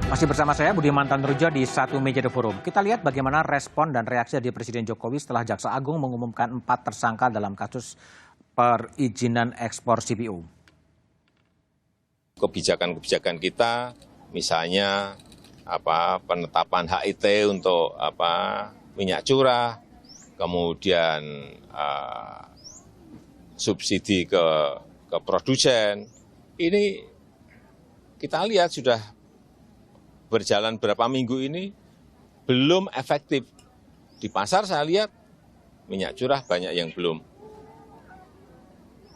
Masih bersama saya Budiman Tanruja di Satu Meja The Forum. Kita lihat bagaimana respon dan reaksi dari Presiden Jokowi setelah Jaksa Agung mengumumkan 4 tersangka dalam kasus perizinan ekspor CPO. Kebijakan-kebijakan kita, misalnya penetapan HIT untuk minyak curah, kemudian subsidi ke produsen, ini kita lihat sudah berjalan berapa minggu ini belum efektif. Di pasar saya lihat minyak curah banyak yang belum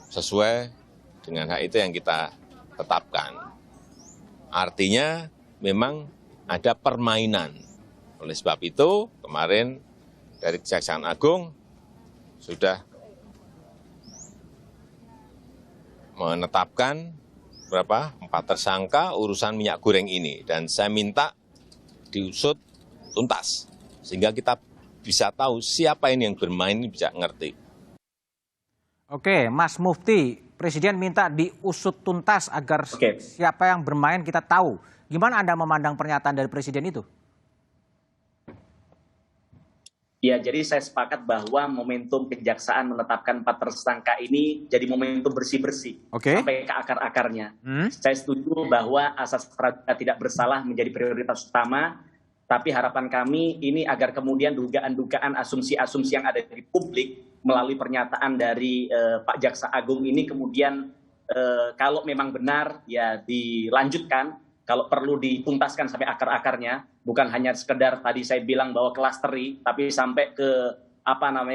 sesuai dengan HIT yang kita tetapkan. Artinya memang ada permainan. Oleh sebab itu kemarin dari Kejaksaan Agung sudah menetapkan 4 tersangka urusan minyak goreng ini. Dan saya minta diusut tuntas. Sehingga kita bisa tahu siapa ini yang bermain, ini bisa ngerti. Oke, Mas Mufti, Presiden minta diusut tuntas agar siapa yang bermain kita tahu. Gimana Anda memandang pernyataan dari Presiden itu? Ya, jadi saya sepakat bahwa momentum kejaksaan menetapkan 4 tersangka ini jadi momentum bersih-bersih sampai ke akar-akarnya. Saya setuju bahwa asas praduga tidak bersalah menjadi prioritas utama, tapi harapan kami ini agar kemudian dugaan-dugaan asumsi-asumsi yang ada di publik melalui pernyataan dari Pak Jaksa Agung ini kemudian kalau memang benar ya dilanjutkan, kalau perlu dituntaskan sampai akar-akarnya, bukan hanya sekedar tadi saya bilang bahwa klasteri, tapi sampai ke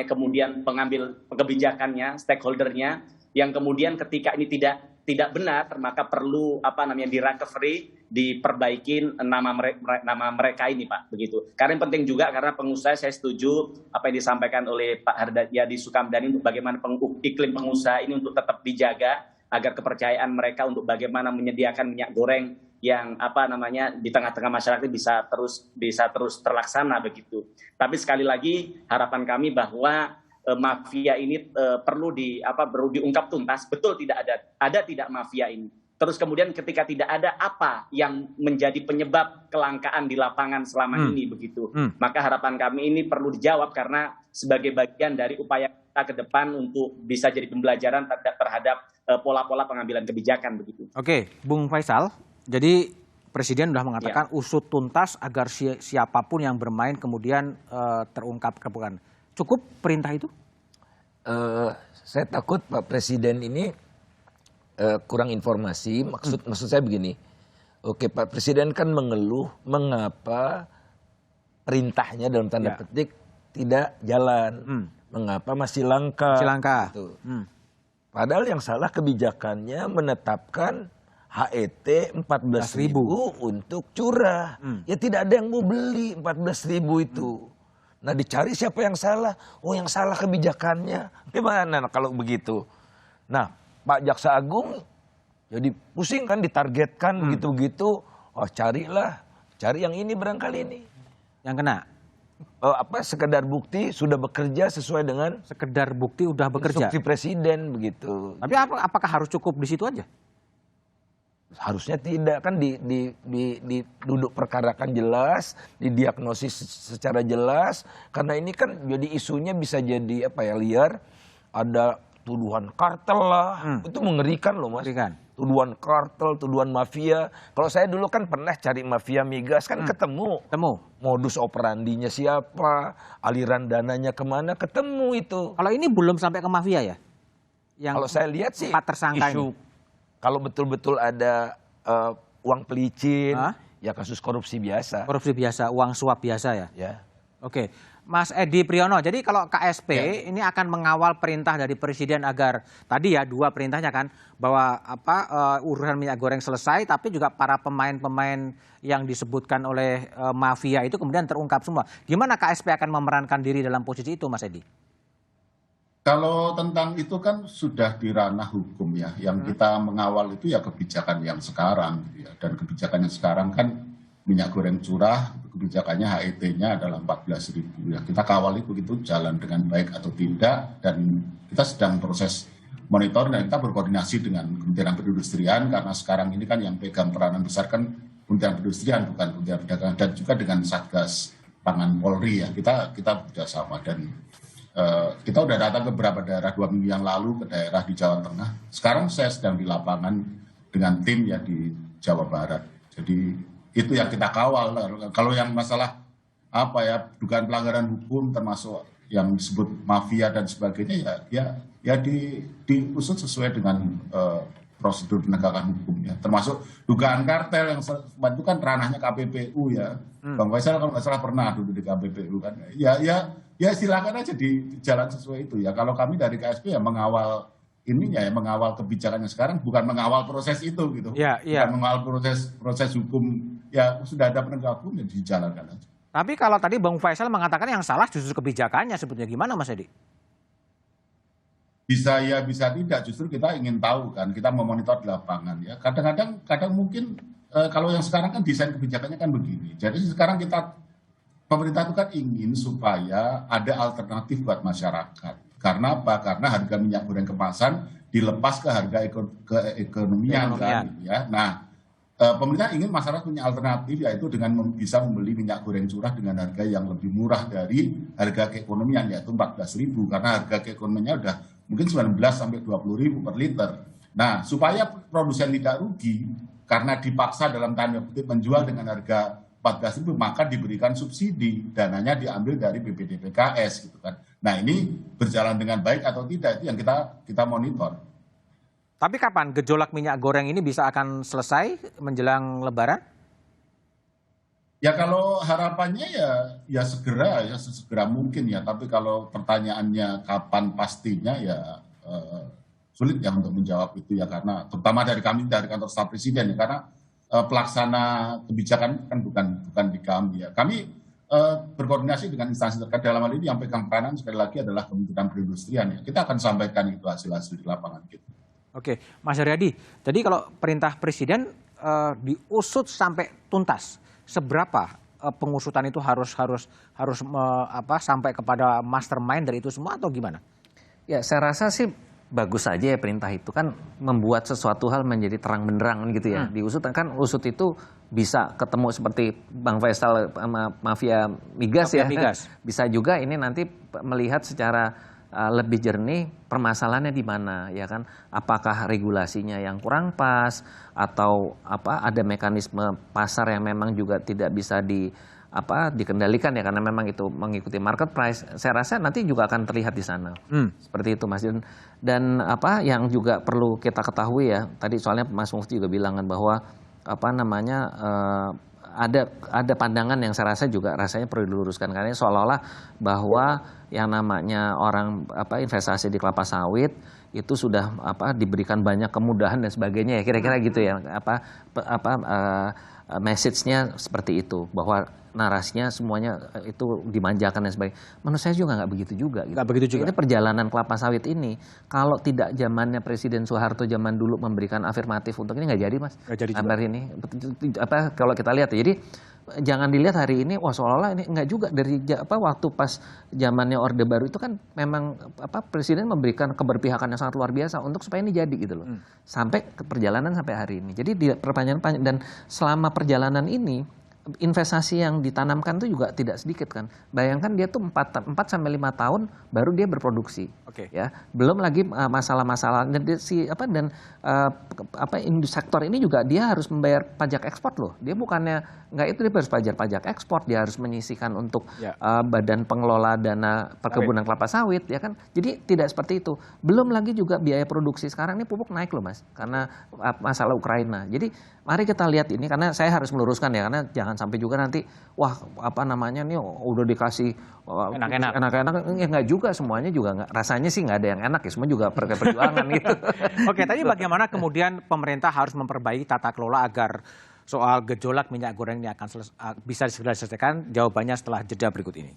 kemudian pengambil kebijakannya, stakeholdernya, yang kemudian ketika ini tidak benar, maka perlu di recovery, diperbaikin nama mereka ini, Pak, begitu. Karena yang penting juga karena pengusaha, saya setuju apa yang disampaikan oleh Pak Hardayadi Sukamdhani untuk bagaimana iklim pengusaha ini untuk tetap dijaga agar kepercayaan mereka untuk bagaimana menyediakan minyak goreng yang di tengah-tengah masyarakat bisa terus terlaksana begitu. Tapi sekali lagi harapan kami bahwa mafia ini perlu diungkap tuntas. Betul ada tidak mafia ini. Terus kemudian ketika tidak ada apa yang menjadi penyebab kelangkaan di lapangan selama ini begitu. Maka harapan kami ini perlu dijawab karena sebagai bagian dari upaya kita ke depan untuk bisa jadi pembelajaran terhadap pola-pola pengambilan kebijakan begitu. Oke, Bung Faisal. Jadi Presiden sudah mengatakan usut tuntas agar siapapun yang bermain kemudian terungkap kebukan. Cukup perintah itu? Saya takut Pak Presiden ini kurang informasi. Maksud saya begini. Oke, Pak Presiden kan mengeluh mengapa perintahnya dalam tanda petik tidak jalan. Mengapa masih langka. Gitu. Padahal yang salah kebijakannya menetapkan HET 14.000 untuk curah. Ya tidak ada yang mau beli 14.000 itu. Nah dicari siapa yang salah. Oh yang salah kebijakannya. Gimana kalau begitu? Nah Pak Jaksa Agung jadi pusing kan ditargetkan begitu-begitu. Oh cari yang ini barangkali ini. Yang kena? Sekedar bukti sudah bekerja sesuai dengan. Sekedar bukti udah bekerja? Instruksi Presiden begitu. Tapi apakah harus cukup di situ aja? Harusnya tidak, kan duduk perkarakan jelas, didiagnosis secara jelas, karena ini kan jadi isunya bisa jadi liar, ada tuduhan kartel lah, itu mengerikan loh Mas. Tuduhan kartel, tuduhan mafia. Kalau saya dulu kan pernah cari mafia migas kan ketemu. Modus operandinya siapa, aliran dananya kemana, ketemu itu. Kalau ini belum sampai ke mafia ya? Kalau saya lihat sih 4 tersangka isu ini. Kalau betul-betul ada uang pelicin, ya kasus korupsi biasa. Korupsi biasa, uang suap biasa ya? Ya. Oke, Mas Edi Priyono, jadi kalau KSP ini akan mengawal perintah dari Presiden agar, tadi ya 2 perintahnya kan, bahwa urusan minyak goreng selesai, tapi juga para pemain-pemain yang disebutkan oleh mafia itu kemudian terungkap semua. Gimana KSP akan memerankan diri dalam posisi itu Mas Edi? Kalau tentang itu kan sudah di ranah hukum ya. Yang kita mengawal itu ya kebijakan yang sekarang. Ya. Dan kebijakan yang sekarang kan minyak goreng curah, kebijakannya HET-nya adalah 14.000. Ya. Kita kawal itu begitu jalan dengan baik atau tidak. Dan kita sedang proses monitor dan kita berkoordinasi dengan Kementerian Perindustrian. Karena sekarang ini kan yang pegang peranan besar kan Kementerian Perindustrian, bukan Kementerian Perdagangan, dan juga dengan Satgas Pangan Polri ya, kita bekerjasama. Dan kita udah datang ke beberapa daerah 2 minggu yang lalu, ke daerah di Jawa Tengah. Sekarang saya sedang di lapangan dengan tim ya di Jawa Barat. Jadi itu yang kita kawal. Kalau yang masalah apa ya, dugaan pelanggaran hukum termasuk yang disebut mafia dan sebagainya ya diusut sesuai dengan prosedur penegakan hukumnya, termasuk dugaan kartel yang itu kan ranahnya KPPU ya. Bang Faisal kalau nggak salah pernah dulu di KPPU kan. Ya silakan aja di jalan sesuai itu ya. Kalau kami dari KSP ya mengawal ininya ya, mengawal kebijakannya sekarang, bukan mengawal proses itu gitu. Bukan mengawal proses hukum, ya sudah ada penegak hukum ya dijalankan aja. Tapi kalau tadi Bang Faisal mengatakan yang salah justru kebijakannya sebetulnya, gimana Mas Edi? Bisa ya, bisa tidak. Justru kita ingin tahu kan, kita memonitor di lapangan ya. Kadang mungkin kalau yang sekarang kan desain kebijakannya kan begini. Jadi sekarang pemerintah itu kan ingin supaya ada alternatif buat masyarakat. Karena apa? Karena harga minyak goreng kemasan dilepas ke harga keekonomian kan, ya. Nah, pemerintah ingin masyarakat punya alternatif, yaitu dengan bisa membeli minyak goreng curah dengan harga yang lebih murah dari harga keekonomian, yaitu 14.000, karena harga keekonomiannya udah mungkin 19 sampai 20.000 per liter. Nah, supaya produsen tidak rugi karena dipaksa dalam tanda kutip menjual dengan harga 14.000, maka diberikan subsidi, dananya diambil dari BPDPKS gitu kan. Nah, ini berjalan dengan baik atau tidak, itu yang kita monitor. Tapi kapan gejolak minyak goreng ini bisa akan selesai menjelang Lebaran? Ya kalau harapannya ya sesegera mungkin ya. Tapi kalau pertanyaannya kapan pastinya ya sulit ya untuk menjawab itu ya, karena terutama dari kami, dari kantor staf presiden ya, karena pelaksana kebijakan kan bukan di kami ya. Kami berkoordinasi dengan instansi terkait, dalam hal ini yang pegang peranan sekali lagi adalah Kementerian Perindustrian ya. Kita akan sampaikan itu hasil-hasil di lapangan kita. Oke, Mas Haryadi, jadi kalau perintah presiden diusut sampai tuntas, seberapa pengusutan itu harus sampai kepada mastermind dari itu semua atau gimana? Ya, saya rasa sih bagus saja ya perintah itu, kan membuat sesuatu hal menjadi terang benderang gitu ya. Diusut kan, usut itu bisa ketemu seperti Bang Faisal sama mafia migas ya. Bisa juga ini nanti melihat secara lebih jernih permasalahannya di mana ya kan, apakah regulasinya yang kurang pas atau ada mekanisme pasar yang memang juga tidak bisa dikendalikan ya, karena memang itu mengikuti market price. Saya rasa nanti juga akan terlihat di sana. Seperti itu Mas. Dan yang juga perlu kita ketahui ya, tadi soalnya Mas Mufti juga bilang kan bahwa ada pandangan yang saya rasa juga rasanya perlu diluruskan, karena seolah-olah bahwa yang namanya orang investasi di kelapa sawit itu sudah diberikan banyak kemudahan dan sebagainya ya, kira-kira gitu ya, message-nya seperti itu, bahwa narasinya semuanya itu dimanjakan dan sebagainya. Menurut saya juga nggak begitu juga. Gitu. Nggak begitu juga. Ini perjalanan kelapa sawit ini, kalau tidak zamannya Presiden Soeharto zaman dulu memberikan afirmatif untuk ini, nggak jadi Mas. Nggak jadi juga. Ini kalau kita lihat ya, jadi jangan dilihat hari ini wah seolah-olah ini enggak juga, dari waktu pas zamannya Orde Baru itu kan memang Presiden memberikan keberpihakan yang sangat luar biasa untuk supaya ini jadi gitu loh. Sampai ke perjalanan sampai hari ini. Jadi perpanjangan dan selama perjalanan ini investasi yang ditanamkan itu juga tidak sedikit kan. Bayangkan dia tuh 4 sampai 5 tahun baru dia berproduksi. Ya. Belum lagi masalah-masalah industri sektor ini juga dia harus membayar pajak ekspor loh. Dia bukannya nggak itu, dia harus bayar pajak ekspor, dia harus menyisihkan untuk badan pengelola dana perkebunan kelapa sawit ya kan. Jadi tidak seperti itu. Belum lagi juga biaya produksi, sekarang ini pupuk naik loh Mas, karena masalah Ukraina. Jadi mari kita lihat ini, karena saya harus meluruskan ya, karena jangan sampai juga nanti nih udah dikasih enak-enak ya, nggak juga, semuanya juga nggak, rasanya sih nggak ada yang enak ya, semua juga perjuangan gitu. Oke, tadi bagaimana kemudian pemerintah harus memperbaiki tata kelola agar soal gejolak minyak goreng ini akan bisa segera diselesaikan? Jawabannya setelah jeda berikut ini.